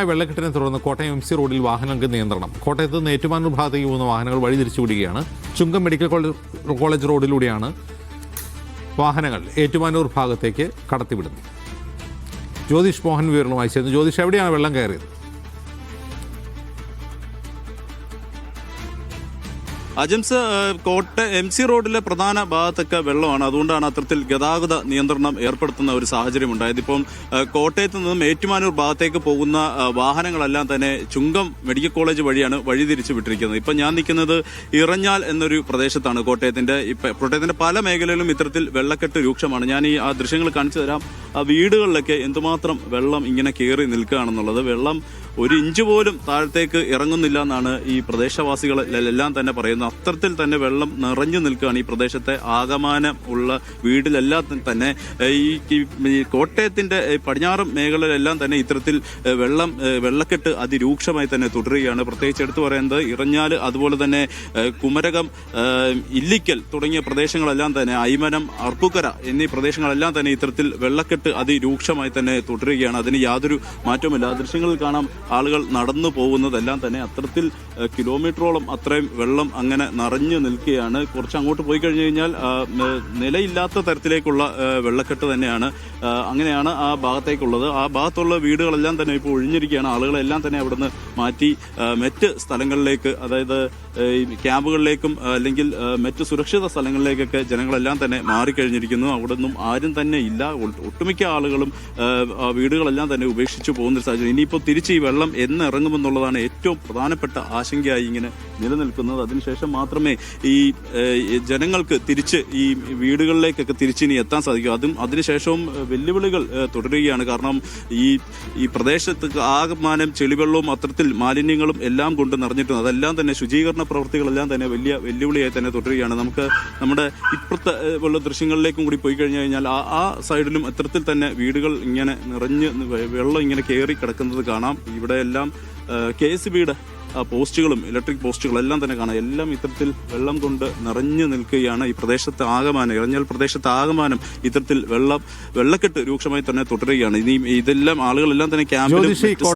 വെള്ളക്കെട്ടിനെ തുടർന്ന് കോട്ടയം MC റോഡിൽ വാഹനങ്ങൾക്ക് നിയന്ത്രണം. കോട്ടയത്ത് നിന്ന് ഏറ്റുമാനൂർ ഭാഗത്തേക്ക് പോകുന്ന വാഹനങ്ങൾ വഴിതിരിച്ചു വിടുകയാണ്. ചുങ്കം മെഡിക്കൽ കോളേജ് റോഡിലൂടെയാണ് വാഹനങ്ങൾ ഏറ്റുമാനൂർ ഭാഗത്തേക്ക് കടത്തിവിടുന്നത്. ജ്യോതിഷ് മോഹൻ വിവരങ്ങളുമായി ചേർന്നു. ജ്യോതിഷ്, എവിടെയാണ് വെള്ളം കയറിയത്? അജംസ്, MC റോഡിലെ പ്രധാന ഭാഗത്തൊക്കെ വെള്ളമാണ്. അതുകൊണ്ടാണ് അത്തരത്തിൽ ഗതാഗത നിയന്ത്രണം ഏർപ്പെടുത്തുന്ന ഒരു സാഹചര്യം ഉണ്ടായത്. ഇപ്പം കോട്ടയത്ത് നിന്നും ഏറ്റുമാനൂർ ഭാഗത്തേക്ക് പോകുന്ന വാഹനങ്ങളെല്ലാം തന്നെ ചുങ്കം മെഡിക്കൽ കോളേജ് വഴിയാണ് വഴിതിരിച്ചു വിട്ടിരിക്കുന്നത്. ഇപ്പം ഞാൻ നിൽക്കുന്നത് ഇറഞ്ഞാൽ എന്നൊരു പ്രദേശത്താണ്. കോട്ടയത്തിന്റെ പല മേഖലയിലും ഇത്തരത്തിൽ വെള്ളക്കെട്ട് രൂക്ഷമാണ്. ഞാൻ ആ ദൃശ്യങ്ങൾ കാണിച്ചു തരാം. ആ വീടുകളിലൊക്കെ എന്തുമാത്രം വെള്ളം ഇങ്ങനെ കയറി നിൽക്കുകയാണെന്നുള്ളത്. വെള്ളം ഒരു ഇഞ്ച് പോലും താഴത്തേക്ക് ഇറങ്ങുന്നില്ല എന്നാണ് ഈ പ്രദേശവാസികളെല്ലാം തന്നെ പറയുന്നത്. അത്തരത്തിൽ തന്നെ വെള്ളം നിറഞ്ഞു നിൽക്കുകയാണ് ഈ പ്രദേശത്തെ ആകമാനം ഉള്ള വീട്ടിലെല്ലാം തന്നെ. ഈ കോട്ടയത്തിന്റെ പടിഞ്ഞാറൻ മേഖലയിലെല്ലാം തന്നെ ഇത്തരത്തിൽ വെള്ളക്കെട്ട് അതിരൂക്ഷമായി തന്നെ തുടരുകയാണ്. പ്രത്യേകിച്ച് എടുത്തു പറയുന്നത് ഇറഞ്ഞാൽ, അതുപോലെ തന്നെ കുമരകം, ഇല്ലിക്കൽ തുടങ്ങിയ പ്രദേശങ്ങളെല്ലാം തന്നെ, അയ്മനം, അർപ്പുക്കര എന്നീ പ്രദേശങ്ങളെല്ലാം തന്നെ ഇത്തരത്തിൽ വെള്ളക്കെട്ട് അതിരൂക്ഷമായി തന്നെ തുടരുകയാണ്. അതിന് യാതൊരു മാറ്റവുമില്ല. ദൃശ്യങ്ങളിൽ കാണാം ആളുകൾ നടന്നു പോകുന്നതെല്ലാം തന്നെ അത്തരത്തിൽ കിലോമീറ്ററോളം അത്രയും വെള്ളം അങ്ങനെ നിറഞ്ഞു നിൽക്കുകയാണ്. കുറച്ച് അങ്ങോട്ട് പോയി കഴിഞ്ഞു കഴിഞ്ഞാൽ നിലയില്ലാത്ത തരത്തിലേക്കുള്ള വെള്ളക്കെട്ട് തന്നെയാണ്. അങ്ങനെയാണ് ആ ഭാഗത്തേക്കുള്ളത്. ആ ഭാഗത്തുള്ള വീടുകളെല്ലാം തന്നെ ഇപ്പോൾ ഒഴിഞ്ഞിരിക്കുകയാണ്. ആളുകളെല്ലാം തന്നെ അവിടുന്ന് മാറ്റി മറ്റ് സ്ഥലങ്ങളിലേക്ക്, അതായത് ക്യാമ്പുകളിലേക്കും അല്ലെങ്കിൽ മറ്റ് സുരക്ഷിത സ്ഥലങ്ങളിലേക്കൊക്കെ ജനങ്ങളെല്ലാം തന്നെ മാറിക്കഴിഞ്ഞിരിക്കുന്നു. അവിടെ നിന്നും ആരും തന്നെ ഇല്ല. ഒട്ടുമിക്ക ആളുകളും വീടുകളെല്ലാം തന്നെ ഉപേക്ഷിച്ചു പോകുന്നൊരു സാഹചര്യം. ഇനിയിപ്പോൾ തിരിച്ച് ഈ വെള്ളം എന്ന് ഇറങ്ങുമെന്നുള്ളതാണ് ഏറ്റവും പ്രധാനപ്പെട്ട ആശങ്കയായി ഇങ്ങനെ നിലനിൽക്കുന്നത്. അതിനുശേഷം മാത്രമേ ഈ ജനങ്ങൾക്ക് തിരിച്ച് ഈ വീടുകളിലേക്കൊക്കെ തിരിച്ചിനി എത്താൻ സാധിക്കും. അതിനുശേഷവും വെല്ലുവിളികൾ തുടരുകയാണ്. കാരണം ഈ പ്രദേശത്ത് ആകമാനം ചെളിവെള്ളവും അത്തരത്തിൽ മാലിന്യങ്ങളും എല്ലാം കൊണ്ട് നിറഞ്ഞിട്ടുണ്ട്. അതെല്ലാം തന്നെ ശുചീകരണ പ്രവൃത്തികളെല്ലാം തന്നെ വലിയ വെല്ലുവിളിയായി തന്നെ തുടരുകയാണ്. നമുക്ക് നമ്മുടെ ഇപ്പുറത്തെ ഉള്ള ദൃശ്യങ്ങളിലേക്കും കൂടി പോയി കഴിഞ്ഞു കഴിഞ്ഞാൽ ആ സൈഡിലും അത്തരത്തിൽ തന്നെ വീടുകൾ ഇങ്ങനെ നിറഞ്ഞ് വെള്ളം ഇങ്ങനെ കയറി കിടക്കുന്നത് കാണാം. ഇവിടെ എല്ലാം KSBയുടെ പോസ്റ്റുകളും ഇലക്ട്രിക് പോസ്റ്റുകളും എല്ലാം തന്നെ കാണാം. എല്ലാം ഇത്തരത്തിൽ വെള്ളം കൊണ്ട് നിറഞ്ഞു നിൽക്കുകയാണ്. ഈ പ്രദേശത്തെ ആകമാനം, ഇറഞ്ഞാൽ പ്രദേശത്തെ ആകമാനം ഇത്തരത്തിൽ വെള്ളക്കെട്ട് രൂക്ഷമായി തന്നെ തുടരുകയാണ്. ഇനി ഇതെല്ലാം ആളുകളെല്ലാം തന്നെ ക്യാമ്പിലും